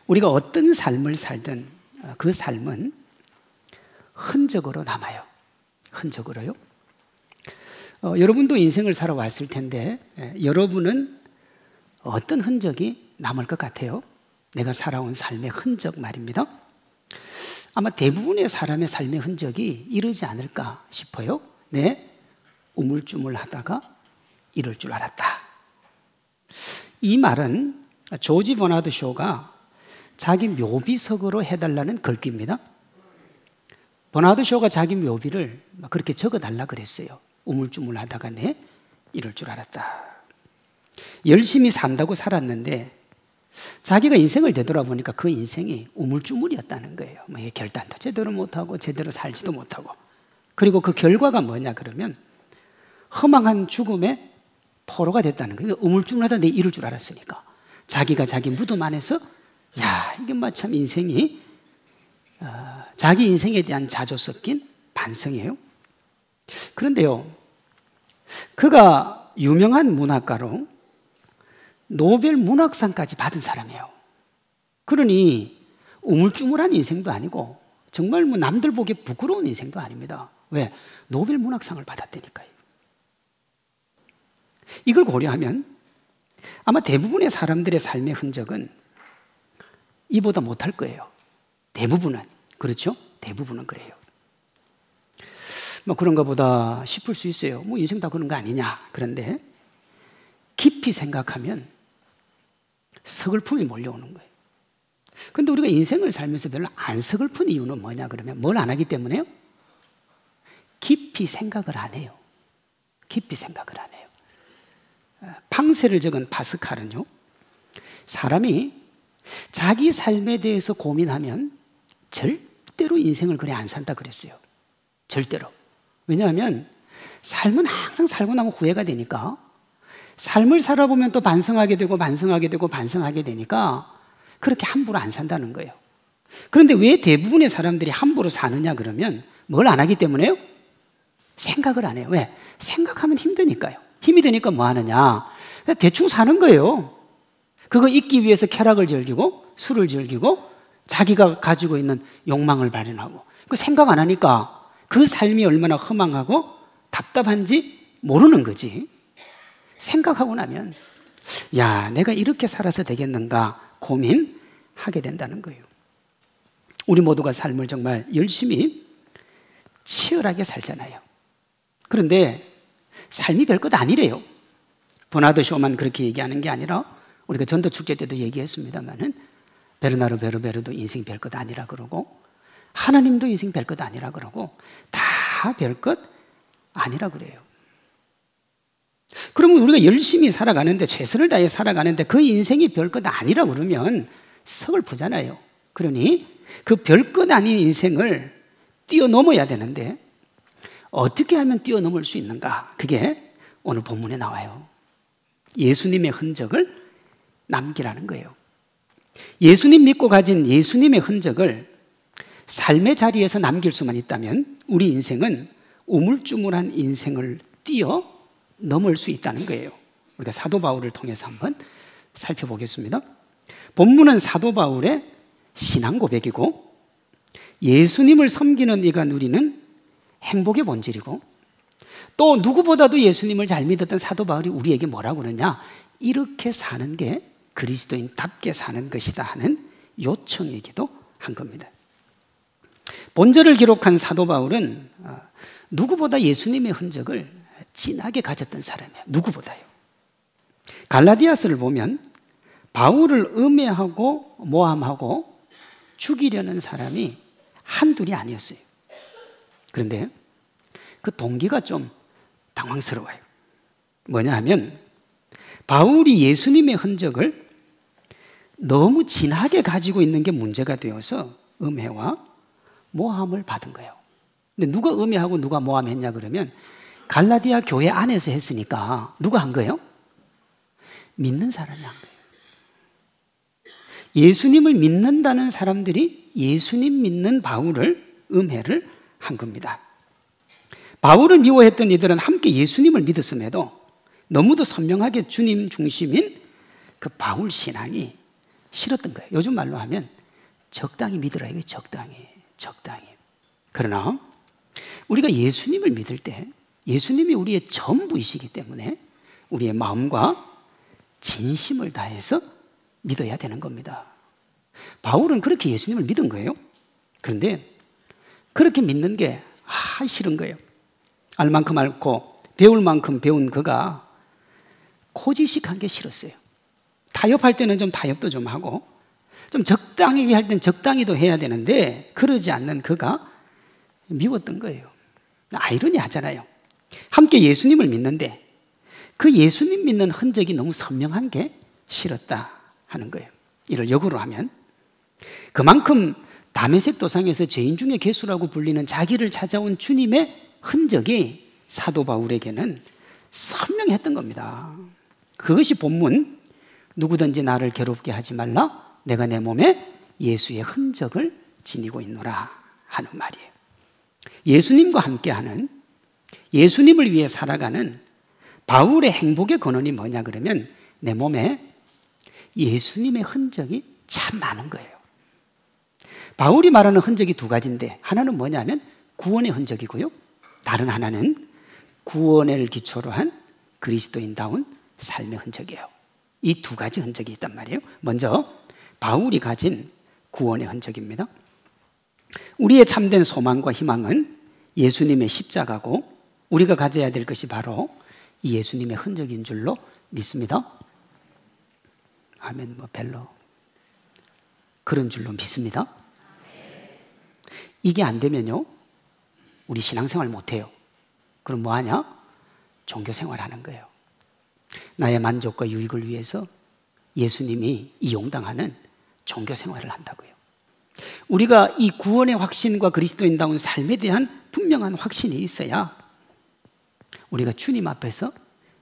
우리가 어떤 삶을 살든 그 삶은 흔적으로 남아요. 흔적으로요. 여러분도 인생을 살아왔을 텐데 여러분은 어떤 흔적이 남을 것 같아요? 내가 살아온 삶의 흔적 말입니다. 아마 대부분의 사람의 삶의 흔적이 이러지 않을까 싶어요. 네, 우물쭈물하다가 이럴 줄 알았다. 이 말은 조지 버나드 쇼가 자기 묘비석으로 해달라는 글귀입니다. 버나드 쇼가 자기 묘비를 그렇게 적어달라 그랬어요. 우물쭈물하다가 네, 이럴 줄 알았다. 열심히 산다고 살았는데 자기가 인생을 되돌아보니까 그 인생이 우물쭈물이었다는 거예요. 뭐 결단도 제대로 못하고 제대로 살지도 못하고. 그리고 그 결과가 뭐냐 그러면 허망한 죽음의 포로가 됐다는 거예요. 우물쭈물하다 내 이럴 줄 알았으니까. 자기가 자기 무덤 안에서 야, 이게 마참 인생이 자기 인생에 대한 자조 섞인 반성이에요. 그런데요, 그가 유명한 문학가로 노벨 문학상까지 받은 사람이에요. 그러니 우물쭈물한 인생도 아니고 정말 뭐 남들 보기에 부끄러운 인생도 아닙니다. 왜? 노벨 문학상을 받았다니까요. 이걸 고려하면 아마 대부분의 사람들의 삶의 흔적은 이보다 못할 거예요. 대부분은. 그렇죠? 대부분은 그래요. 뭐 그런가 보다 싶을 수 있어요. 뭐 인생 다 그런 거 아니냐. 그런데 깊이 생각하면 서글픔이 몰려오는 거예요. 근데 우리가 인생을 살면서 별로 안 서글픈 이유는 뭐냐 그러면 뭘 안 하기 때문에요? 깊이 생각을 안 해요. 깊이 생각을 안 해요. 팡세를 적은 파스칼은요, 사람이 자기 삶에 대해서 고민하면 절대로 인생을 그래 안 산다 그랬어요. 절대로. 왜냐하면 삶은 항상 살고 나면 후회가 되니까 삶을 살아보면 또 반성하게 되고 반성하게 되고 반성하게 되니까 그렇게 함부로 안 산다는 거예요. 그런데 왜 대부분의 사람들이 함부로 사느냐 그러면 뭘 안 하기 때문에요? 생각을 안 해요. 왜? 생각하면 힘드니까요. 힘이 드니까 뭐 하느냐? 대충 사는 거예요. 그거 잊기 위해서 쾌락을 즐기고 술을 즐기고 자기가 가지고 있는 욕망을 발현하고 그 생각 안 하니까 그 삶이 얼마나 허망하고 답답한지 모르는 거지. 생각하고 나면 야, 내가 이렇게 살아서 되겠는가 고민하게 된다는 거예요. 우리 모두가 삶을 정말 열심히 치열하게 살잖아요. 그런데 삶이 별것 아니래요. 버나드 쇼만 그렇게 얘기하는 게 아니라 우리가 전도 축제 때도 얘기했습니다만은 베르나르 베르베르도 인생 별것 아니라 그러고 하나님도 인생 별것 아니라 그러고 다 별것 아니라 그래요. 그러면 우리가 열심히 살아가는데 최선을 다해 살아가는데 그 인생이 별것 아니라 그러면 서글프잖아요. 그러니 그 별것 아닌 인생을 뛰어넘어야 되는데 어떻게 하면 뛰어넘을 수 있는가? 그게 오늘 본문에 나와요. 예수님의 흔적을 남기라는 거예요. 예수님 믿고 가진 예수님의 흔적을 삶의 자리에서 남길 수만 있다면 우리 인생은 우물쭈물한 인생을 뛰어넘을 수 있다는 거예요. 우리가 사도 바울을 통해서 한번 살펴보겠습니다. 본문은 사도 바울의 신앙 고백이고 예수님을 섬기는 이가 누리는 행복의 본질이고 또 누구보다도 예수님을 잘 믿었던 사도 바울이 우리에게 뭐라고 그러냐, 이렇게 사는 게 그리스도인답게 사는 것이다 하는 요청이기도 한 겁니다. 본절을 기록한 사도 바울은 누구보다 예수님의 흔적을 진하게 가졌던 사람이에요. 누구보다요. 갈라디아서를 보면 바울을 음해하고 모함하고 죽이려는 사람이 한둘이 아니었어요. 그런데 그 동기가 좀 당황스러워요. 뭐냐 하면 바울이 예수님의 흔적을 너무 진하게 가지고 있는 게 문제가 되어서 음해와 모함을 받은 거예요. 근데 누가 음해하고 누가 모함했냐 그러면 갈라디아 교회 안에서 했으니까 누가 한 거예요? 믿는 사람이 한 거예요. 예수님을 믿는다는 사람들이 예수님 믿는 바울을 음해를 한 겁니다. 바울을 미워했던 이들은 함께 예수님을 믿었음에도 너무도 선명하게 주님 중심인 그 바울 신앙이 싫었던 거예요. 요즘 말로 하면 적당히 믿으라 이게 적당히. 그러나 우리가 예수님을 믿을 때 예수님이 우리의 전부이시기 때문에 우리의 마음과 진심을 다해서 믿어야 되는 겁니다. 바울은 그렇게 예수님을 믿은 거예요. 그런데 그렇게 믿는 게 싫은 거예요. 알 만큼 알고 배울 만큼 배운 그가 고지식한 게 싫었어요. 타협할 때는 좀 타협도 좀 하고 좀 적당히 할 땐 적당히도 해야 되는데 그러지 않는 그가 미웠던 거예요. 아이러니하잖아요. 함께 예수님을 믿는데 그 예수님 믿는 흔적이 너무 선명한 게 싫었다 하는 거예요. 이를 역으로 하면 그만큼 다메섹 도상에서 죄인 중에 괴수라고 불리는 자기를 찾아온 주님의 흔적이 사도 바울에게는 선명했던 겁니다. 그것이 본문 누구든지 나를 괴롭게 하지 말라 내가 내 몸에 예수의 흔적을 지니고 있노라 하는 말이에요. 예수님과 함께하는 예수님을 위해 살아가는 바울의 행복의 근원이 뭐냐 그러면 내 몸에 예수님의 흔적이 참 많은 거예요. 바울이 말하는 흔적이 두 가지인데 하나는 뭐냐면 구원의 흔적이고요. 다른 하나는 구원을 기초로 한 그리스도인다운 삶의 흔적이에요. 이 두 가지 흔적이 있단 말이에요. 먼저 바울이 가진 구원의 흔적입니다. 우리의 참된 소망과 희망은 예수님의 십자가고 우리가 가져야 될 것이 바로 이 예수님의 흔적인 줄로 믿습니다. 아멘. 별로 그런 줄로 믿습니다. 이게 안 되면요 우리 신앙생활 못해요. 그럼 뭐하냐? 종교생활 하는 거예요. 나의 만족과 유익을 위해서 예수님이 이용당하는 종교생활을 한다고요. 우리가 이 구원의 확신과 그리스도인다운 삶에 대한 분명한 확신이 있어야 우리가 주님 앞에서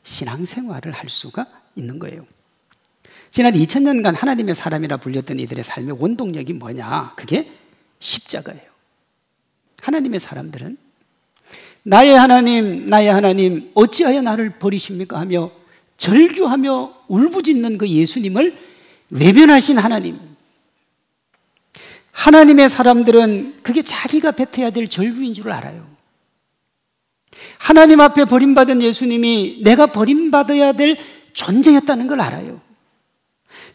신앙생활을 할 수가 있는 거예요. 지난 2000년간 하나님의 사람이라 불렸던 이들의 삶의 원동력이 뭐냐? 그게 십자가예요. 하나님의 사람들은 나의 하나님 어찌하여 나를 버리십니까? 하며 절규하며 울부짖는 그 예수님을 외면하신 하나님. 하나님의 사람들은 그게 자기가 뱉어야 될 절규인 줄 알아요. 하나님 앞에 버림받은 예수님이 내가 버림받아야 될 존재였다는 걸 알아요.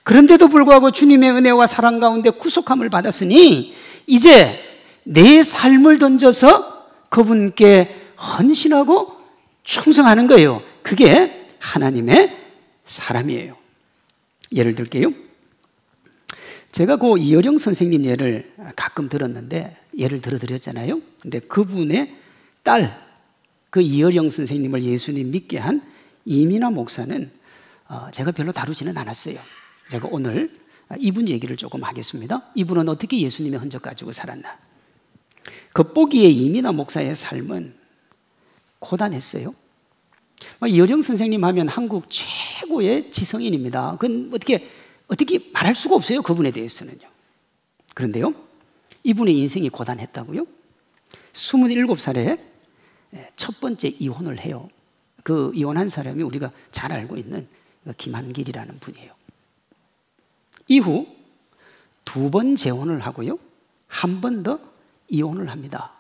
그런데도 불구하고 주님의 은혜와 사랑 가운데 구속함을 받았으니 이제 내 삶을 던져서 그분께 헌신하고 충성하는 거예요. 그게 하나님의 사람이에요. 예를 들게요. 제가 그 이어령 선생님 예를 가끔 들었는데 예를 들어드렸잖아요. 근데 그분의 딸, 그 이어령 선생님을 예수님 믿게 한 이민아 목사는 제가 별로 다루지는 않았어요. 제가 오늘 이분 얘기를 조금 하겠습니다. 이분은 어떻게 예수님의 흔적 가지고 살았나. 겉보기에 이민아 목사의 삶은 고단했어요. 이어령 선생님 하면 한국 최고의 지성인입니다. 그건 어떻게 말할 수가 없어요. 그분에 대해서는요. 그런데요, 이분의 인생이 고단했다고요? 27살에 첫 번째 이혼을 해요. 그 이혼한 사람이 우리가 잘 알고 있는 김한길이라는 분이에요. 이후 2번 재혼을 하고요, 한 번 더 이혼을 합니다.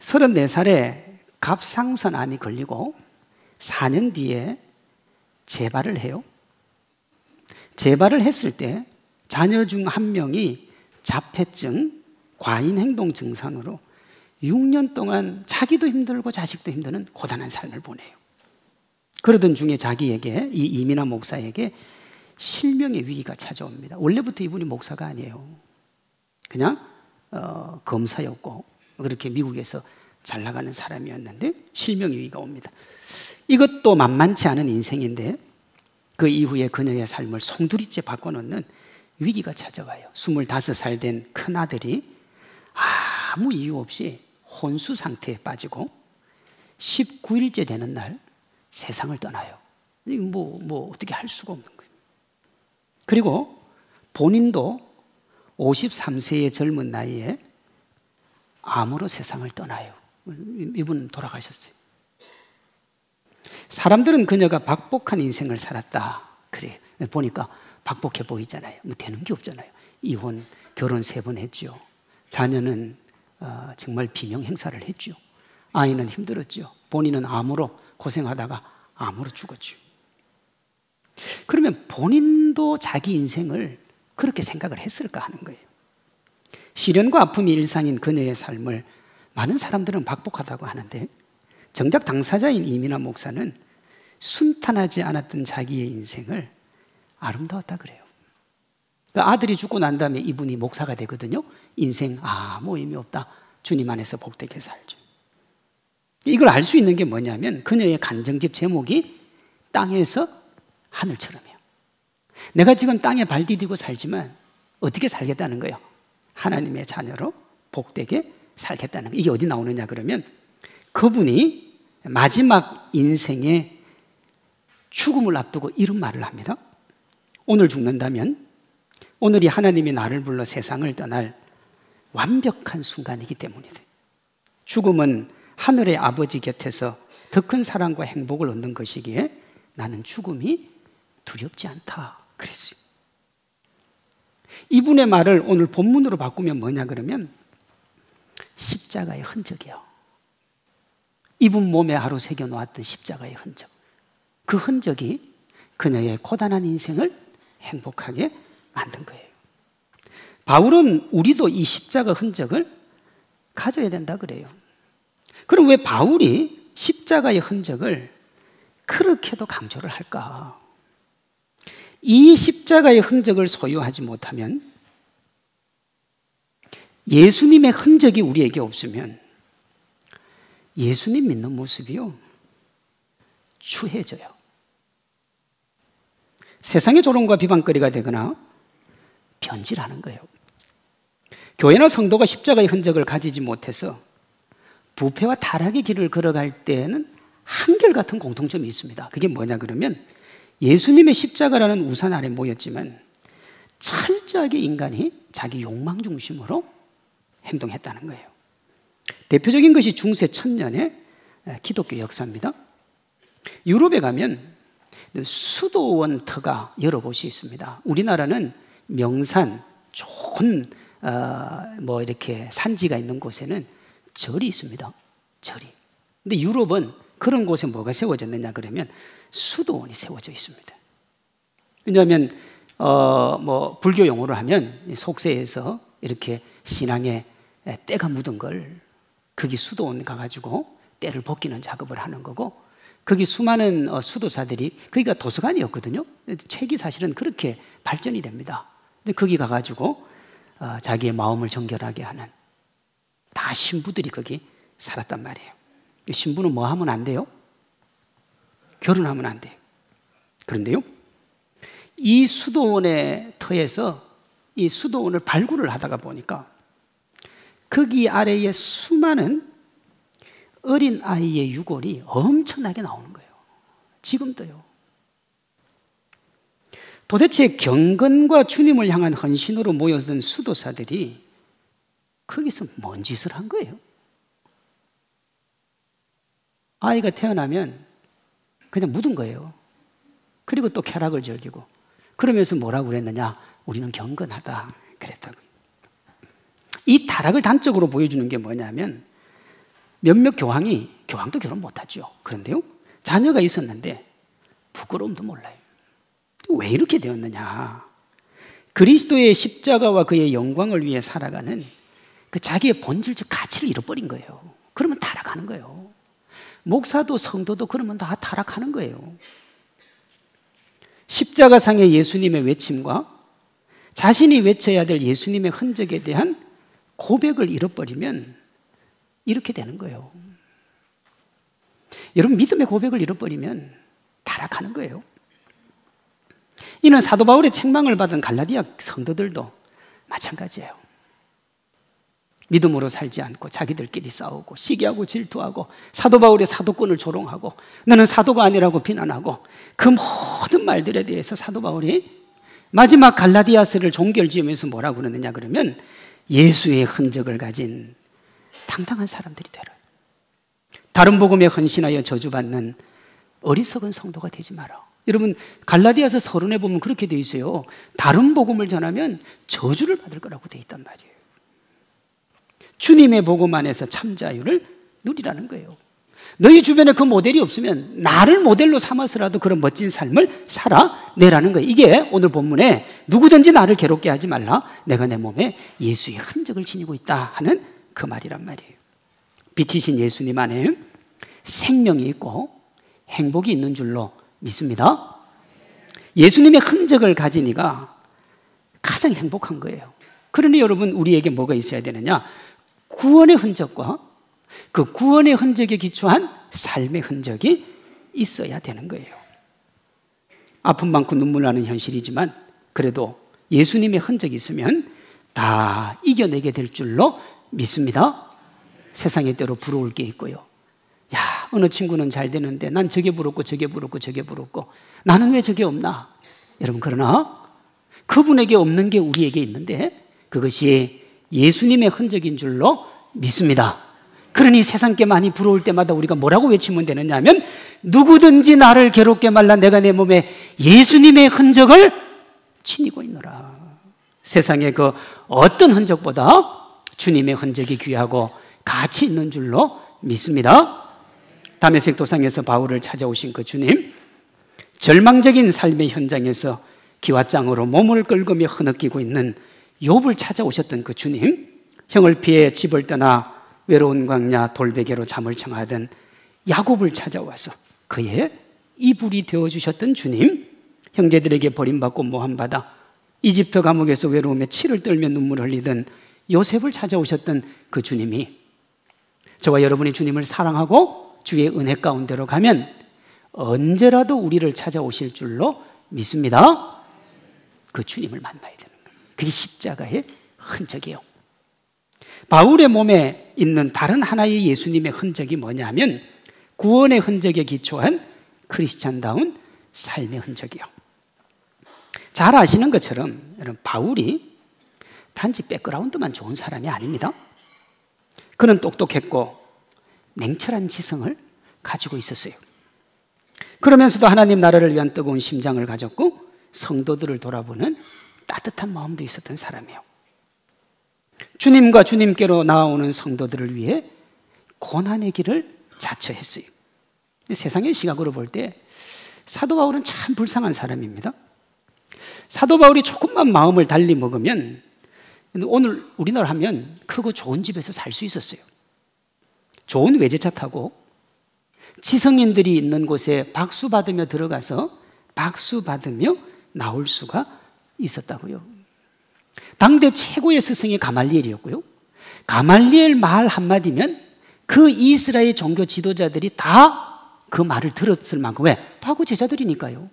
34살에 갑상선암이 걸리고 4년 뒤에 재발을 해요. 재발을 했을 때 자녀 중 한 명이 자폐증, 과잉행동 증상으로 6년 동안 자기도 힘들고 자식도 힘드는 고단한 삶을 보내요. 그러던 중에 자기에게, 이 이민아 목사에게 실명의 위기가 찾아옵니다. 원래부터 이분이 목사가 아니에요. 그냥 검사였고 그렇게 미국에서 잘 나가는 사람이었는데 실명의 위기가 옵니다. 이것도 만만치 않은 인생인데 그 이후에 그녀의 삶을 송두리째 바꿔놓는 위기가 찾아와요. 25살 된 큰아들이 아무 이유 없이 혼수 상태에 빠지고 19일째 되는 날 세상을 떠나요. 뭐 어떻게 할 수가 없는 거예요. 그리고 본인도 53세의 젊은 나이에 암으로 세상을 떠나요. 이분은 돌아가셨어요. 사람들은 그녀가 박복한 인생을 살았다 그래요. 보니까 박복해 보이잖아요. 뭐 되는 게 없잖아요. 이혼, 결혼 3번 했죠. 자녀는 정말 비명 행사를 했죠. 아이는 힘들었죠. 본인은 암으로 고생하다가 암으로 죽었죠. 그러면 본인도 자기 인생을 그렇게 생각을 했을까 하는 거예요. 시련과 아픔이 일상인 그녀의 삶을 많은 사람들은 박복하다고 하는데 정작 당사자인 이민아 목사는 순탄하지 않았던 자기의 인생을 아름다웠다 그래요. 그러니까 아들이 죽고 난 다음에 이분이 목사가 되거든요. 인생 아무 의미 없다. 주님 안에서 복되게 살죠. 이걸 알 수 있는 게 뭐냐면 그녀의 간증집 제목이 땅에서 하늘처럼이에요. 내가 지금 땅에 발 디디고 살지만 어떻게 살겠다는 거예요? 하나님의 자녀로 복되게 살겠다는 거예요. 이게 어디 나오느냐 그러면 그분이 마지막 인생의 죽음을 앞두고 이런 말을 합니다. 오늘 죽는다면 오늘이 하나님이 나를 불러 세상을 떠날 완벽한 순간이기 때문이다. 죽음은 하늘의 아버지 곁에서 더 큰 사랑과 행복을 얻는 것이기에 나는 죽음이 두렵지 않다 그랬어요. 이분의 말을 오늘 본문으로 바꾸면 뭐냐 그러면 십자가의 흔적이요. 이분 몸에 하루 새겨놓았던 십자가의 흔적. 그 흔적이 그녀의 고단한 인생을 행복하게 만든 거예요. 바울은 우리도 이 십자가 흔적을 가져야 된다 그래요. 그럼 왜 바울이 십자가의 흔적을 그렇게도 강조를 할까? 이 십자가의 흔적을 소유하지 못하면 예수님의 흔적이 우리에게 없으면 예수님 믿는 모습이요 추해져요. 세상의 조롱과 비방거리가 되거나 변질하는 거예요. 교회나 성도가 십자가의 흔적을 가지지 못해서 부패와 타락의 길을 걸어갈 때에는 한결같은 공통점이 있습니다. 그게 뭐냐 그러면 예수님의 십자가라는 우산 아래 모였지만 철저하게 인간이 자기 욕망 중심으로 행동했다는 거예요. 대표적인 것이 중세 1000년의 기독교 역사입니다. 유럽에 가면 수도원터가 여러 곳이 있습니다. 우리나라는 명산, 좋은 이렇게 산지가 있는 곳에는 절이 있습니다. 절이. 근데 유럽은 그런 곳에 뭐가 세워졌느냐 그러면 수도원이 세워져 있습니다. 왜냐하면 불교 용어로 하면 속세에서 이렇게 신앙에 때가 묻은 걸 거기 수도원 가가지고 때를 벗기는 작업을 하는 거고 거기 수많은 수도사들이 거기가 도서관이었거든요. 책이 사실은 그렇게 발전이 됩니다. 근데 거기 가가지고 자기의 마음을 정결하게 하는 다 신부들이 거기 살았단 말이에요. 신부는 뭐 하면 안 돼요? 결혼하면 안 돼요. 그런데요, 이 수도원의 터에서 이 수도원을 발굴을 하다가 보니까 거기 아래에 수많은 어린 아이의 유골이 엄청나게 나오는 거예요. 지금도요. 도대체 경건과 주님을 향한 헌신으로 모여든 수도사들이 거기서 뭔 짓을 한 거예요? 아이가 태어나면 그냥 묻은 거예요. 그리고 또 쾌락을 즐기고 그러면서 뭐라고 그랬느냐? 우리는 경건하다 그랬다고요. 이 타락을 단적으로 보여주는 게 뭐냐면 몇몇 교황도 결혼 못하죠. 그런데요, 자녀가 있었는데 부끄러움도 몰라요. 왜 이렇게 되었느냐? 그리스도의 십자가와 그의 영광을 위해 살아가는 그 자기의 본질적 가치를 잃어버린 거예요. 그러면 타락하는 거예요. 목사도 성도도 그러면 다 타락하는 거예요. 십자가상의 예수님의 외침과 자신이 외쳐야 될 예수님의 흔적에 대한 고백을 잃어버리면 이렇게 되는 거예요. 여러분, 믿음의 고백을 잃어버리면 타락하는 거예요. 이는 사도 바울의 책망을 받은 갈라디아 성도들도 마찬가지예요. 믿음으로 살지 않고 자기들끼리 싸우고 시기하고 질투하고 사도 바울의 사도권을 조롱하고 너는 사도가 아니라고 비난하고 그 모든 말들에 대해서 사도 바울이 마지막 갈라디아서를 종결지으면서 뭐라고 그러느냐 그러면 예수의 흔적을 가진 당당한 사람들이 되라. 다른 복음에 헌신하여 저주받는 어리석은 성도가 되지 마라. 여러분, 갈라디아서 서론에 보면 그렇게 돼 있어요. 다른 복음을 전하면 저주를 받을 거라고 돼 있단 말이에요. 주님의 복음 안에서 참 자유를 누리라는 거예요. 너희 주변에 그 모델이 없으면 나를 모델로 삼아서라도 그런 멋진 삶을 살아내라는 거예요. 이게 오늘 본문에 누구든지 나를 괴롭게 하지 말라. 내가 내 몸에 예수의 흔적을 지니고 있다 하는 그 말이란 말이에요. 빛이신 예수님 안에 생명이 있고 행복이 있는 줄로 믿습니다. 예수님의 흔적을 가진 이가 가장 행복한 거예요. 그러니 여러분, 우리에게 뭐가 있어야 되느냐? 구원의 흔적과 그 구원의 흔적에 기초한 삶의 흔적이 있어야 되는 거예요. 아픔 많고 눈물 나는 현실이지만 그래도 예수님의 흔적이 있으면 다 이겨내게 될 줄로 믿습니다. 세상에 때로 부러울 게 있고요. 야, 어느 친구는 잘 되는데 난 저게 부럽고 저게 부럽고 저게 부럽고 나는 왜 저게 없나? 여러분, 그러나 그분에게 없는 게 우리에게 있는데 그것이 예수님의 흔적인 줄로 믿습니다. 그러니 세상께 많이 부러울 때마다 우리가 뭐라고 외치면 되느냐 하면 누구든지 나를 괴롭게 말라. 내가 내 몸에 예수님의 흔적을 지니고 있노라. 세상의 그 어떤 흔적보다 주님의 흔적이 귀하고 가치 있는 줄로 믿습니다. 다메섹 도상에서 바울을 찾아오신 그 주님, 절망적인 삶의 현장에서 기와장으로 몸을 긁으며 흐느끼고 있는 욥을 찾아오셨던 그 주님, 형을 피해 집을 떠나 외로운 광야 돌베개로 잠을 청하던 야곱을 찾아와서 그의 이불이 되어주셨던 주님, 형제들에게 버림받고 모함받아 이집트 감옥에서 외로움에 치를 떨며 눈물을 흘리던 요셉을 찾아오셨던 그 주님이 저와 여러분이 주님을 사랑하고 주의 은혜 가운데로 가면 언제라도 우리를 찾아오실 줄로 믿습니다. 그 주님을 만나야 되는 거예요. 그게 십자가의 흔적이에요. 바울의 몸에 있는 다른 하나의 예수님의 흔적이 뭐냐면 구원의 흔적에 기초한 크리스찬다운 삶의 흔적이에요. 잘 아시는 것처럼 여러분, 바울이 단지 백그라운드만 좋은 사람이 아닙니다. 그는 똑똑했고 냉철한 지성을 가지고 있었어요. 그러면서도 하나님 나라를 위한 뜨거운 심장을 가졌고 성도들을 돌아보는 따뜻한 마음도 있었던 사람이에요. 주님과 주님께로 나아오는 성도들을 위해 고난의 길을 자처했어요. 세상의 시각으로 볼 때 사도 바울은 참 불쌍한 사람입니다. 사도 바울이 조금만 마음을 달리 먹으면 오늘 우리나라 하면 크고 좋은 집에서 살 수 있었어요. 좋은 외제차 타고 지성인들이 있는 곳에 박수 받으며 들어가서 박수 받으며 나올 수가 있었다고요. 당대 최고의 스승이 가말리엘이었고요. 가말리엘 말 한마디면 그 이스라엘 종교 지도자들이 다 그 말을 들었을 만큼, 왜? 다 그 제자들이니까요.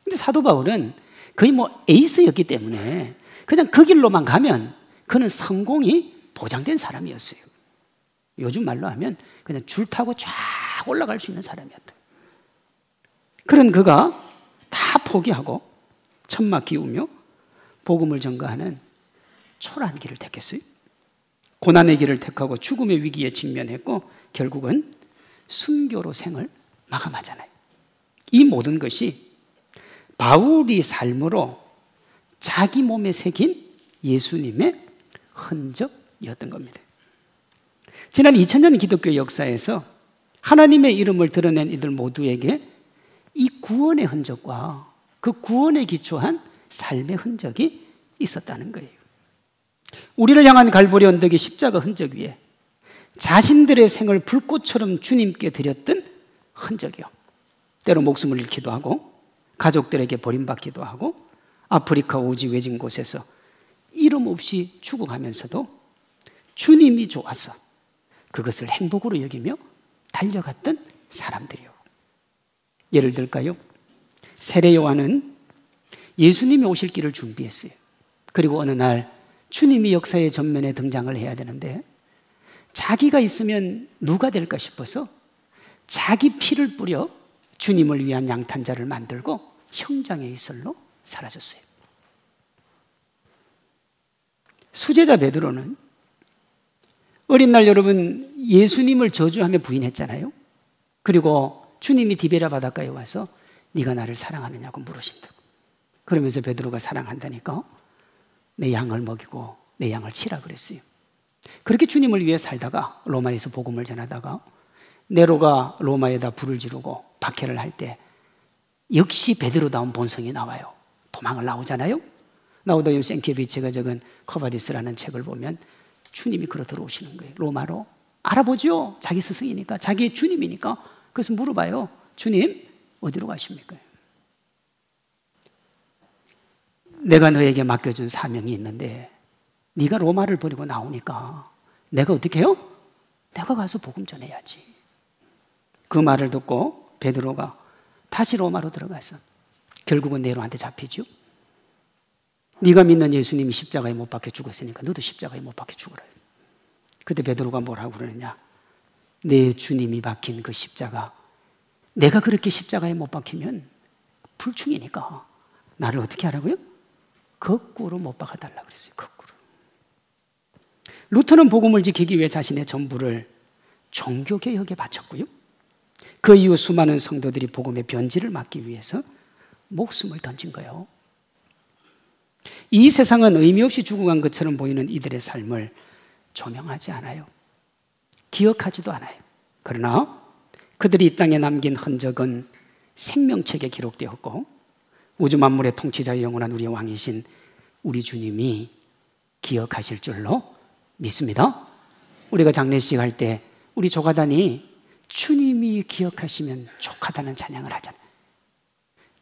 근데 사도 바울은 거의 뭐 에이스였기 때문에 그냥 그 길로만 가면 그는 성공이 보장된 사람이었어요. 요즘 말로 하면 그냥 줄 타고 쫙 올라갈 수 있는 사람이었다. 그런 그가 다 포기하고 천막 기우며 복음을 전가하는 초라한 길을 택했어요. 고난의 길을 택하고 죽음의 위기에 직면했고 결국은 순교로 생을 마감하잖아요. 이 모든 것이 바울이 삶으로 자기 몸에 새긴 예수님의 흔적이었던 겁니다. 지난 2000년 기독교 역사에서 하나님의 이름을 드러낸 이들 모두에게 이 구원의 흔적과 그 구원에 기초한 삶의 흔적이 있었다는 거예요. 우리를 향한 갈보리 언덕의 십자가 흔적 위에 자신들의 생을 불꽃처럼 주님께 드렸던 흔적이요. 때로 목숨을 잃기도 하고 가족들에게 버림받기도 하고 아프리카 오지 외진 곳에서 이름 없이 죽어가면서도 주님이 좋아서 그것을 행복으로 여기며 달려갔던 사람들이요. 예를 들까요? 세례 요한은 예수님이 오실 길을 준비했어요. 그리고 어느 날 주님이 역사의 전면에 등장을 해야 되는데 자기가 있으면 누가 될까 싶어서 자기 피를 뿌려 주님을 위한 양탄자를 만들고 형장의 이슬로 사라졌어요. 수제자 베드로는 어린 날 여러분 예수님을 저주하며 부인했잖아요. 그리고 주님이 디베랴 바닷가에 와서 네가 나를 사랑하느냐고 물으신다. 그러면서 베드로가 사랑한다니까 내 양을 먹이고 내 양을 치라 그랬어요. 그렇게 주님을 위해 살다가 로마에서 복음을 전하다가 네로가 로마에다 불을 지르고 박해를 할 때 역시 베드로다운 본성이 나와요. 도망을 나오잖아요. 나오다 생케비치가 적은 커바디스라는 책을 보면 주님이 걸어 들어오시는 거예요. 로마로. 알아보죠. 자기 스승이니까, 자기의 주님이니까. 그래서 물어봐요. 주님, 어디로 가십니까? 내가 너에게 맡겨준 사명이 있는데 네가 로마를 버리고 나오니까 내가 어떻게 해요? 내가 가서 복음 전해야지. 그 말을 듣고 베드로가 다시 로마로 들어가서 결국은 네로한테 잡히죠. 네가 믿는 예수님이 십자가에 못 박혀 죽었으니까 너도 십자가에 못 박혀 죽어라. 그때 베드로가 뭐라고 그러느냐? 내 주님이 박힌 그 십자가, 내가 그렇게 십자가에 못 박히면 불충이니까 나를 어떻게 하라고요? 거꾸로 못 박아달라고 그랬어요. 거꾸로. 루터는 복음을 지키기 위해 자신의 전부를 종교개혁에 바쳤고요. 그 이후 수많은 성도들이 복음의 변질을 막기 위해서 목숨을 던진 거예요. 이 세상은 의미 없이 죽어간 것처럼 보이는 이들의 삶을 조명하지 않아요. 기억하지도 않아요. 그러나 그들이 이 땅에 남긴 흔적은 생명책에 기록되었고 우주 만물의 통치자의 영원한 우리의 왕이신 우리 주님이 기억하실 줄로 믿습니다. 우리가 장례식 할 때 우리 조가단이 주님이 기억하시면 족하다는 찬양을 하잖아요.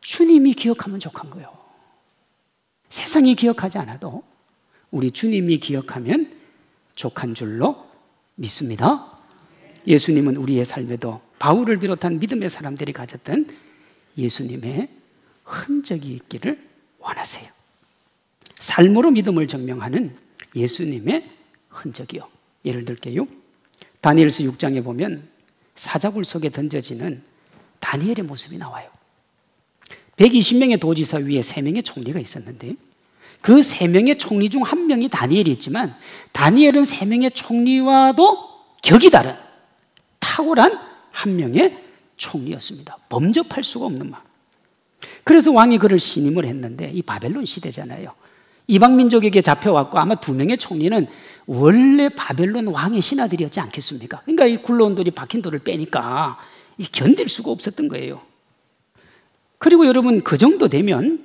주님이 기억하면 족한 거예요. 세상이 기억하지 않아도 우리 주님이 기억하면 족한 줄로 믿습니다. 예수님은 우리의 삶에도 바울을 비롯한 믿음의 사람들이 가졌던 예수님의 흔적이 있기를 원하세요. 삶으로 믿음을 증명하는 예수님의 흔적이요. 예를 들게요. 다니엘서 6장에 보면 사자굴 속에 던져지는 다니엘의 모습이 나와요. 120명의 도지사 위에 3명의 총리가 있었는데 그 3명의 총리 중 1명이 다니엘이었지만 다니엘은 3명의 총리와도 격이 다른 탁월한 1명의 총리였습니다. 범접할 수가 없는 말. 그래서 왕이 그를 신임을 했는데 이 바벨론 시대잖아요. 이방 민족에게 잡혀왔고 아마 2명의 총리는 원래 바벨론 왕의 신하들이었지 않겠습니까? 그러니까 이 굴러온 돌이 박힌 돌을 빼니까 견딜 수가 없었던 거예요. 그리고 여러분 그 정도 되면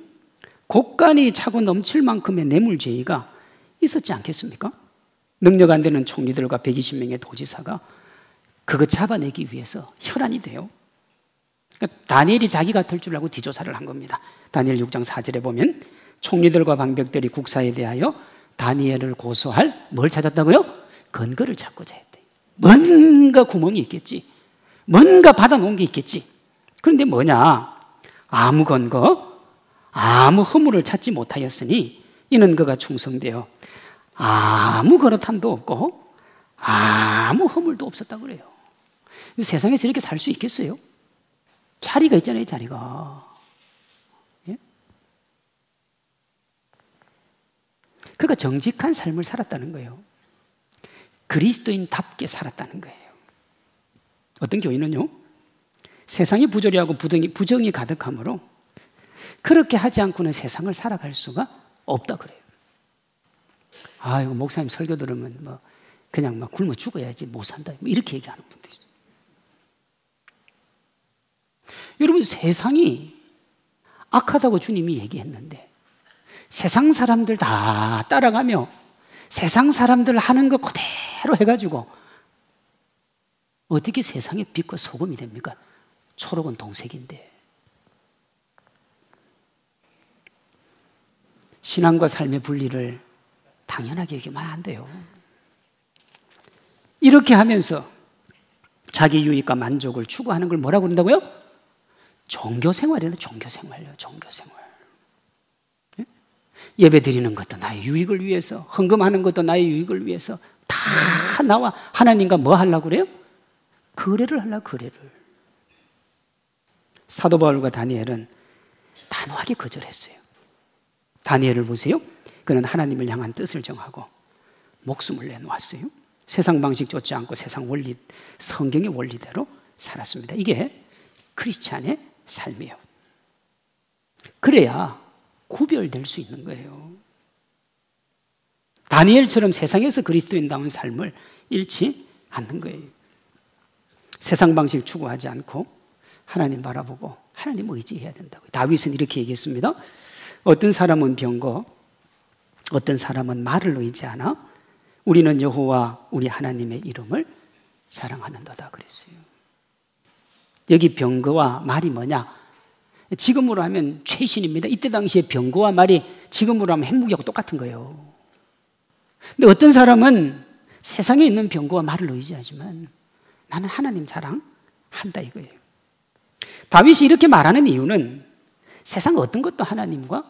곳간이 차고 넘칠 만큼의 뇌물죄의가 있었지 않겠습니까? 능력 안 되는 총리들과 120명의 도지사가 그거 잡아내기 위해서 혈안이 돼요. 그러니까 다니엘이 자기 같을 줄 알고 뒤조사를 한 겁니다. 다니엘 6장 4절에 보면 총리들과 방백들이 국사에 대하여 다니엘을 고소할 뭘 찾았다고요? 근거를 찾고자 했대. 뭔가 구멍이 있겠지. 뭔가 받아놓은 게 있겠지. 그런데 뭐냐? 아무 근거, 아무 허물을 찾지 못하였으니 이는 그가 충성되어 아무 거릇함도 없고 아무 허물도 없었다고 그래요. 세상에서 이렇게 살 수 있겠어요? 자리가 있잖아요, 자리가. 예? 그가 정직한 삶을 살았다는 거예요. 그리스도인답게 살았다는 거예요. 어떤 교인은요, 세상이 부조리하고 부정이 가득하므로 그렇게 하지 않고는 세상을 살아갈 수가 없다 그래요. 아, 이거 목사님 설교 들으면 뭐 그냥 막 굶어 죽어야지 못 산다. 뭐 이렇게 얘기하는 분도 있어요. 여러분, 세상이 악하다고 주님이 얘기했는데 세상 사람들 다 따라가며 세상 사람들 하는 거 그대로 해가지고 어떻게 세상의 빛과 소금이 됩니까? 초록은 동색인데. 신앙과 삶의 분리를 당연하게 여기면 안 돼요. 이렇게 하면서 자기 유익과 만족을 추구하는 걸 뭐라고 그런다고요? 종교생활이에요. 종교생활이요. 종교생활. 예배 드리는 것도 나의 유익을 위해서, 헌금하는 것도 나의 유익을 위해서 다 나와 하나님과 뭐 하려고 그래요? 거래를 하려고, 거래를. 사도 바울과 다니엘은 단호하게 거절했어요. 다니엘을 보세요. 그는 하나님을 향한 뜻을 정하고 목숨을 내놓았어요. 세상 방식 쫓지 않고 세상 원리, 성경의 원리대로 살았습니다. 이게 크리스찬의 삶이에요. 그래야 구별될 수 있는 거예요. 다니엘처럼 세상에서 그리스도인다운 삶을 잃지 않는 거예요. 세상 방식 추구하지 않고 하나님 바라보고 하나님 의지해야 된다고요. 다윗은 이렇게 얘기했습니다. 어떤 사람은 병거, 어떤 사람은 말을 의지하나 우리는 여호와 우리 하나님의 이름을 사랑하는도다 그랬어요. 여기 병거와 말이 뭐냐? 지금으로 하면 최신입니다. 이때 당시에 병거와 말이 지금으로 하면 핵무기하고 똑같은 거예요. 근데 어떤 사람은 세상에 있는 병거와 말을 의지하지만 나는 하나님 자랑한다 이거예요. 다윗이 이렇게 말하는 이유는 세상 어떤 것도 하나님과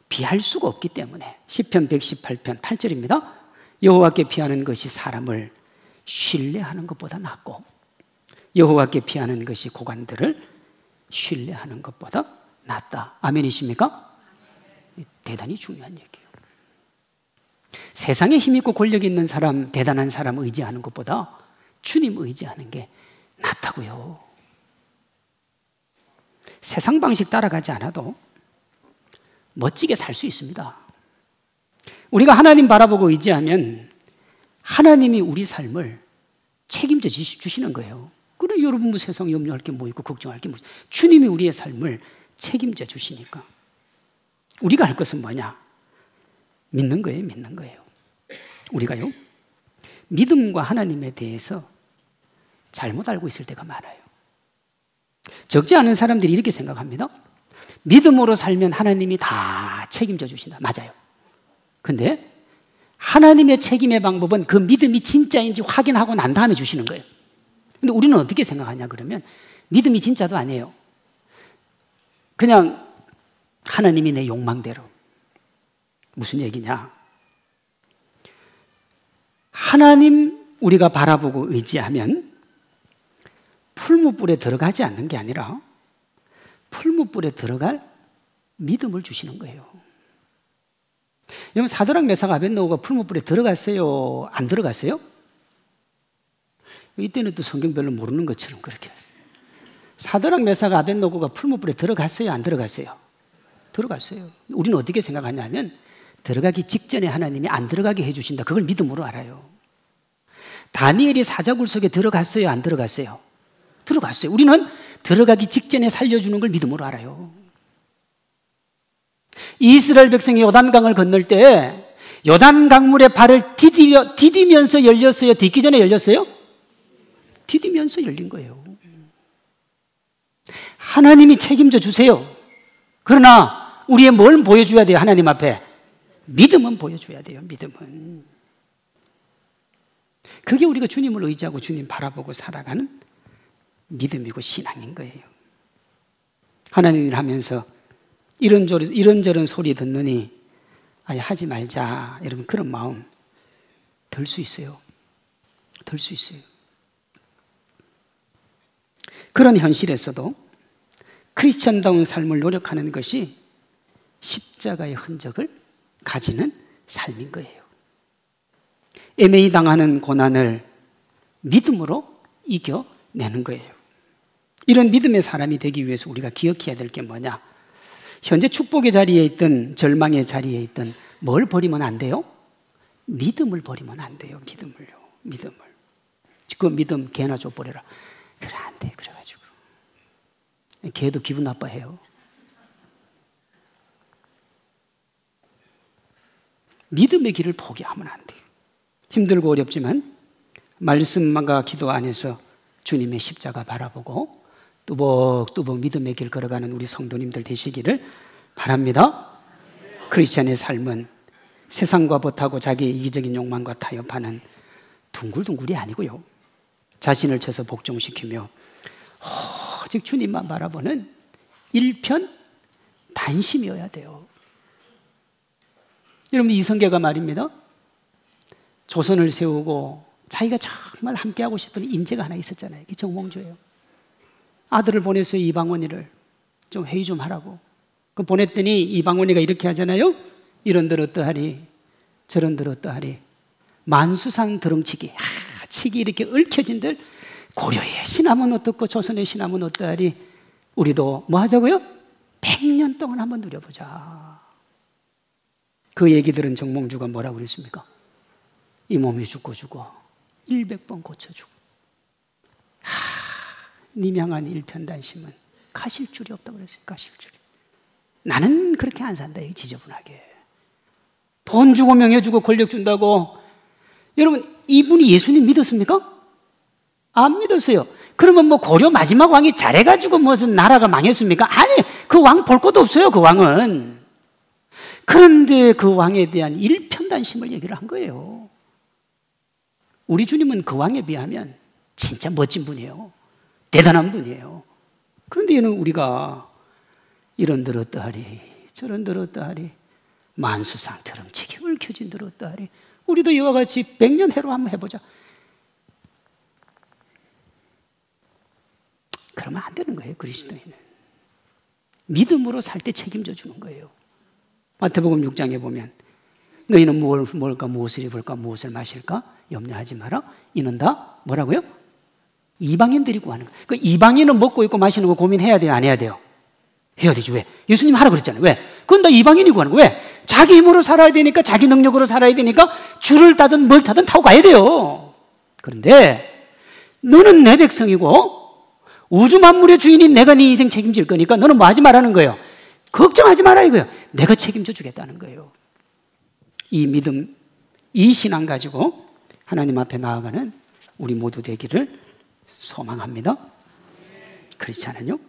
비할 수가 없기 때문에 시편 118편 8절입니다. 여호와께 피하는 것이 사람을 신뢰하는 것보다 낫고 여호와께 피하는 것이 고관들을 신뢰하는 것보다 낫다. 아멘이십니까? 대단히 중요한 얘기예요. 세상에 힘있고 권력 있는 사람, 대단한 사람 의지하는 것보다 주님 의지하는 게 낫다고요. 세상 방식 따라가지 않아도 멋지게 살 수 있습니다. 우리가 하나님 바라보고 의지하면 하나님이 우리 삶을 책임져 주시는 거예요. 그럼 여러분 뭐 세상 염려할 게 뭐 있고 걱정할 게 뭐 있고 주님이 우리의 삶을 책임져 주시니까 우리가 할 것은 뭐냐? 믿는 거예요. 믿는 거예요. 우리가요 믿음과 하나님에 대해서 잘못 알고 있을 때가 많아요. 적지 않은 사람들이 이렇게 생각합니다. 믿음으로 살면 하나님이 다 책임져 주신다. 맞아요. 근데 하나님의 책임의 방법은 그 믿음이 진짜인지 확인하고 난 다음에 주시는 거예요. 근데 우리는 어떻게 생각하냐 그러면 믿음이 진짜도 아니에요. 그냥 하나님이 내 욕망대로. 무슨 얘기냐? 하나님 우리가 바라보고 의지하면 풀무불에 들어가지 않는 게 아니라 풀무불에 들어갈 믿음을 주시는 거예요. 여러분 사드락 메삭 아벳느고가 풀무불에 들어갔어요? 안 들어갔어요? 이때는 또 성경 별로 모르는 것처럼 그렇게 했어요. 사드락 메삭 아벳느고가 풀무불에 들어갔어요? 안 들어갔어요? 들어갔어요. 우리는 어떻게 생각하냐면 들어가기 직전에 하나님이 안 들어가게 해주신다. 그걸 믿음으로 알아요. 다니엘이 사자굴 속에 들어갔어요? 안 들어갔어요? 들어갔어요. 우리는 들어가기 직전에 살려주는 걸 믿음으로 알아요. 이스라엘 백성이 요단강을 건널 때 요단강물에 발을 디디면서 열렸어요? 딛기 전에 열렸어요? 디디면서 열린 거예요. 하나님이 책임져 주세요. 그러나 우리의 뭘 보여줘야 돼요? 하나님 앞에 믿음은 보여줘야 돼요. 믿음은. 그게 우리가 주님을 의지하고 주님 바라보고 살아가는 믿음이고 신앙인 거예요. 하나님을 하면서 이런저런 소리 듣느니 아예 하지 말자. 여러분 그런 마음 들 수 있어요. 들 수 있어요. 그런 현실에서도 크리스천다운 삶을 노력하는 것이 십자가의 흔적을 가지는 삶인 거예요. 애매히 당하는 고난을 믿음으로 이겨내는 거예요. 이런 믿음의 사람이 되기 위해서 우리가 기억해야 될 게 뭐냐? 현재 축복의 자리에 있든 절망의 자리에 있든 뭘 버리면 안 돼요? 믿음을 버리면 안 돼요. 믿음을요. 믿음을. 그 믿음 개나 줘버려라. 그래 안 돼. 그래가지고 개도 기분 나빠해요. 믿음의 길을 포기하면 안 돼요. 힘들고 어렵지만 말씀과 기도 안에서 주님의 십자가 바라보고 뚜벅뚜벅 믿음의 길 걸어가는 우리 성도님들 되시기를 바랍니다. 크리스찬의 삶은 세상과 벗하고 자기의 이기적인 욕망과 타협하는 둥글둥글이 아니고요. 자신을 쳐서 복종시키며 오직 주님만 바라보는 일편단심이어야 돼요. 여러분 이성계가 말입니다. 조선을 세우고 자기가 정말 함께하고 싶은 인재가 하나 있었잖아요. 이게 정몽주예요. 아들을 보냈어요. 이방원이를. 좀 회의 좀 하라고. 그 보냈더니 이방원이가 이렇게 하잖아요. 이런들 어떠하리 저런들 어떠하리 만수산 드렁치기. 치기 이렇게 얽혀진들 고려의 신함은 어떻고 조선의 신함은 어떠하리 우리도 뭐 하자고요? 100년 동안 한번 누려보자. 그 얘기 들은 정몽주가 뭐라고 그랬습니까? 이 몸이 죽고 죽어 100번 고쳐주고 님 향한 일편단심은 가실 줄이 없다고 그랬어요. 가실 줄이. 나는 그렇게 안 산다. 지저분하게. 돈 주고 명예 주고 권력 준다고. 여러분, 이분이 예수님 믿었습니까? 안 믿었어요. 그러면 뭐 고려 마지막 왕이 잘해가지고 무슨 나라가 망했습니까? 아니, 그 왕 볼 것도 없어요. 그 왕은. 그런데 그 왕에 대한 일편단심을 얘기를 한 거예요. 우리 주님은 그 왕에 비하면 진짜 멋진 분이에요. 대단한 분이에요. 그런데 얘는 우리가 이런 들었다하리 저런 들었다하리 만수상처럼 지게 얽혀진 들었다하리 우리도 이와 같이 100년 해로 한번 해보자. 그러면 안 되는 거예요. 그리스도인은 믿음으로 살 때 책임져 주는 거예요. 마태복음 6장에 보면 너희는 뭘 먹을까 무엇을 입을까 무엇을 마실까 염려하지 마라. 이는 다 뭐라고요? 이방인들이 구하는 거예요. 그 이방인은 먹고 입고 마시는 거 고민해야 돼요? 안 해야 돼요? 해야 되지. 왜? 예수님 하라 그랬잖아요. 왜? 그건 다 이방인이 구하는 거예요. 왜? 자기 힘으로 살아야 되니까 자기 능력으로 살아야 되니까 줄을 타든 뭘 타든 타고 가야 돼요. 그런데 너는 내 백성이고 우주 만물의 주인인 내가 네 인생 책임질 거니까 너는 뭐 하지 말라는 거예요? 걱정하지 마라 이거예요. 내가 책임져 주겠다는 거예요. 이 믿음, 이 신앙 가지고 하나님 앞에 나아가는 우리 모두 되기를 소망합니다. 그렇지 않아요?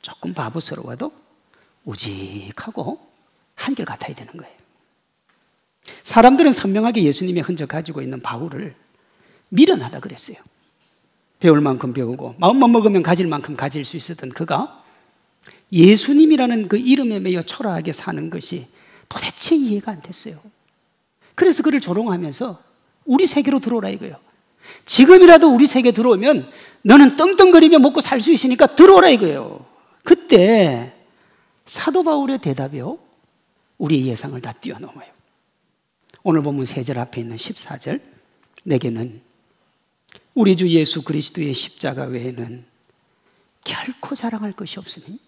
조금 바보스러워도 우직하고 한결같아야 되는 거예요. 사람들은 선명하게 예수님의 흔적 가지고 있는 바울을 미련하다 그랬어요. 배울 만큼 배우고 마음만 먹으면 가질 만큼 가질 수 있었던 그가 예수님이라는 그 이름에 매여 초라하게 사는 것이 도대체 이해가 안 됐어요. 그래서 그를 조롱하면서 우리 세계로 들어오라 이거예요. 지금이라도 우리 세계 들어오면 너는 떵떵거리며 먹고 살 수 있으니까 들어오라 이거예요. 그때 사도 바울의 대답이요, 우리의 예상을 다 뛰어넘어요. 오늘 본문 3절 앞에 있는 14절, 내게는 우리 주 예수 그리스도의 십자가 외에는 결코 자랑할 것이 없으니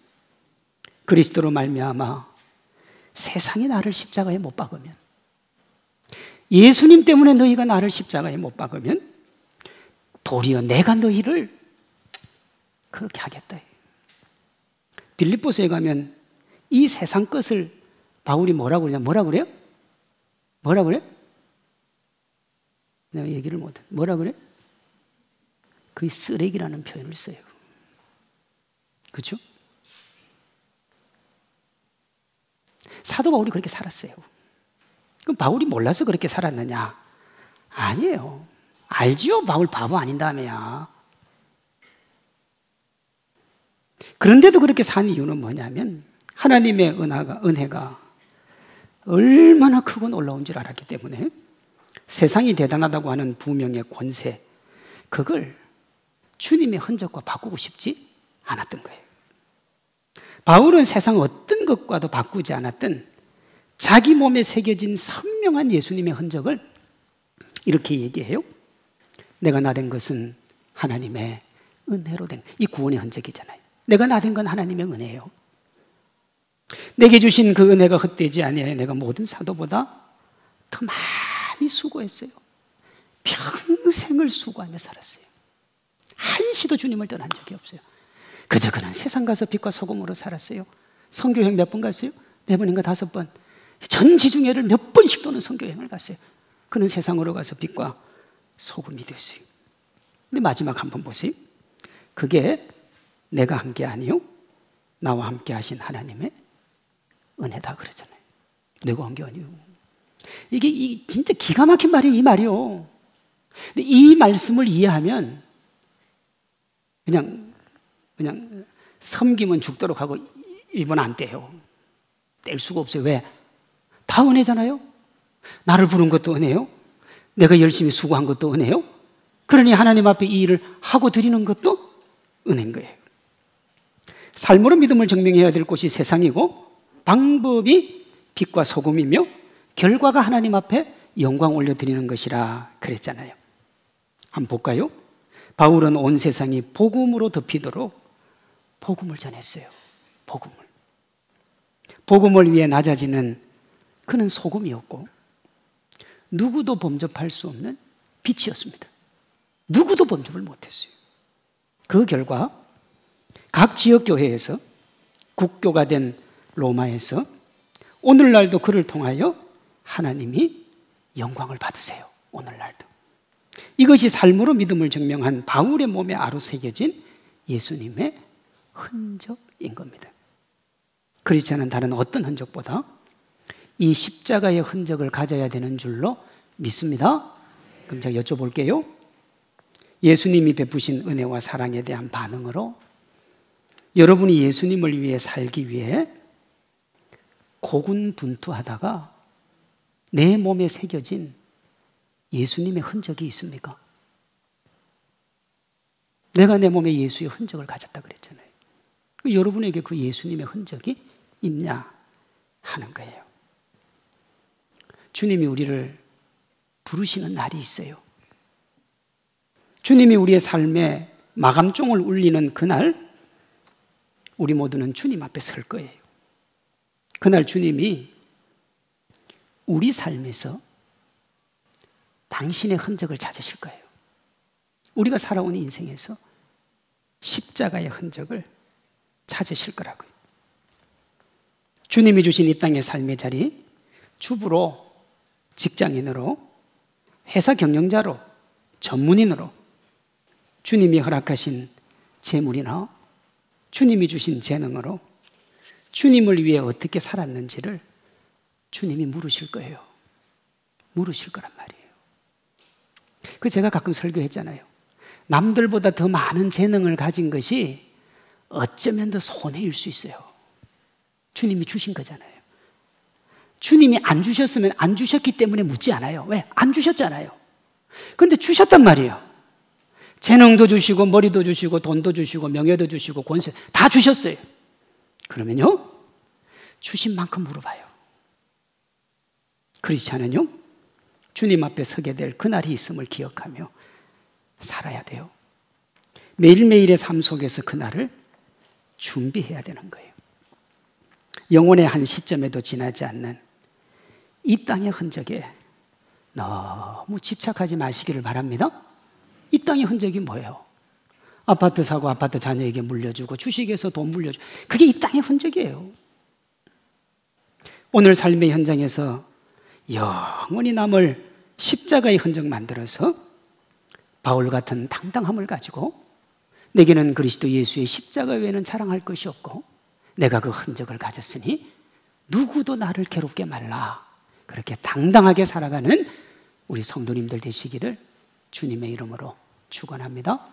그리스도로 말미암아 세상이 나를 십자가에 못 박으면, 예수님 때문에 너희가 나를 십자가에 못 박으면 도리어 내가 너희를 그렇게 하겠다. 빌립보서에 가면 이 세상 것을 바울이 뭐라고 그러냐? 뭐라고 그래요? 뭐라고 그래? 내가 얘기를 못해. 뭐라고 그래? 그 쓰레기라는 표현을 써요. 그렇죠? 사도 바울이 그렇게 살았어요. 그럼 바울이 몰라서 그렇게 살았느냐? 아니에요. 알지요? 바울 바보 아닌 다음에야. 그런데도 그렇게 산 이유는 뭐냐면 하나님의 은혜가 얼마나 크고 놀라운 줄 알았기 때문에 세상이 대단하다고 하는 부명의 권세, 그걸 주님의 흔적과 바꾸고 싶지 않았던 거예요. 바울은 세상 어떤 것과도 바꾸지 않았던 자기 몸에 새겨진 선명한 예수님의 흔적을 이렇게 얘기해요. 내가 나된 것은 하나님의 은혜로 된, 이 구원의 흔적이잖아요. 내가 나된 건 하나님의 은혜예요. 내게 주신 그 은혜가 헛되지 아니하여 내가 모든 사도보다 더 많이 수고했어요. 평생을 수고하며 살았어요. 한시도 주님을 떠난 적이 없어요. 그저 그는 세상 가서 빛과 소금으로 살았어요. 선교여행 몇 번 갔어요? 4번인가 5번. 전 지중해를 몇 번씩 도는 선교여행을 갔어요. 그는 세상으로 가서 빛과 소금이 됐어요. 근데 마지막 한 번 보세요. 그게 내가 한 게 아니요, 나와 함께 하신 하나님의 은혜다 그러잖아요. 내가 한 게 아니요. 이게 진짜 기가 막힌 말이에요. 이 말이요. 근데 이 말씀을 이해하면 그냥 섬기면 죽도록 하고 입은 안 떼요. 뗄 수가 없어요. 왜? 다 은혜잖아요. 나를 부른 것도 은혜요. 내가 열심히 수고한 것도 은혜요. 그러니 하나님 앞에 이 일을 하고 드리는 것도 은혜인 거예요. 삶으로 믿음을 증명해야 될 곳이 세상이고 방법이 빛과 소금이며 결과가 하나님 앞에 영광 올려드리는 것이라 그랬잖아요. 한번 볼까요? 바울은 온 세상이 복음으로 덮이도록 복음을 전했어요. 복음을 위해 낮아지는 그는 소금이었고 누구도 범접할 수 없는 빛이었습니다. 누구도 범접을 못했어요. 그 결과 각 지역 교회에서 국교가 된 로마에서 오늘날도 그를 통하여 하나님이 영광을 받으세요. 오늘날도. 이것이 삶으로 믿음을 증명한 바울의 몸에 아로 새겨진 예수님의 흔적인 겁니다. 크리스천은 다른 어떤 흔적보다 이 십자가의 흔적을 가져야 되는 줄로 믿습니다. 그럼 제가 여쭤볼게요. 예수님이 베푸신 은혜와 사랑에 대한 반응으로 여러분이 예수님을 위해 살기 위해 고군분투하다가 내 몸에 새겨진 예수님의 흔적이 있습니까? 내가 내 몸에 예수의 흔적을 가졌다 그랬잖아요. 여러분에게 그 예수님의 흔적이 있냐 하는 거예요. 주님이 우리를 부르시는 날이 있어요. 주님이 우리의 삶에 마감종을 울리는 그날 우리 모두는 주님 앞에 설 거예요. 그날 주님이 우리 삶에서 당신의 흔적을 찾으실 거예요. 우리가 살아온 인생에서 십자가의 흔적을 찾으실 거라고요. 주님이 주신 이 땅의 삶의 자리, 주부로, 직장인으로, 회사 경영자로, 전문인으로 주님이 허락하신 재물이나 주님이 주신 재능으로 주님을 위해 어떻게 살았는지를 주님이 물으실 거예요. 물으실 거란 말이에요. 제가 가끔 설교했잖아요. 남들보다 더 많은 재능을 가진 것이 어쩌면 더 손해일 수 있어요. 주님이 주신 거잖아요. 주님이 안 주셨으면 안 주셨기 때문에 묻지 않아요. 왜? 안 주셨잖아요. 그런데 주셨단 말이에요. 재능도 주시고 머리도 주시고 돈도 주시고 명예도 주시고 권세 다 주셨어요. 그러면요, 주신 만큼 물어봐요. 크리스찬은요, 주님 앞에 서게 될 그날이 있음을 기억하며 살아야 돼요. 매일매일의 삶 속에서 그날을 준비해야 되는 거예요. 영혼의 한 시점에도 지나지 않는 이 땅의 흔적에 너무 집착하지 마시기를 바랍니다. 이 땅의 흔적이 뭐예요? 아파트 사고 아파트 자녀에게 물려주고 주식에서 돈 물려주고 그게 이 땅의 흔적이에요. 오늘 삶의 현장에서 영원히 남을 십자가의 흔적 만들어서 바울 같은 당당함을 가지고 내게는 그리스도 예수의 십자가 외에는 자랑할 것이 없고 내가 그 흔적을 가졌으니 누구도 나를 괴롭게 말라. 그렇게 당당하게 살아가는 우리 성도님들 되시기를 주님의 이름으로 축원합니다.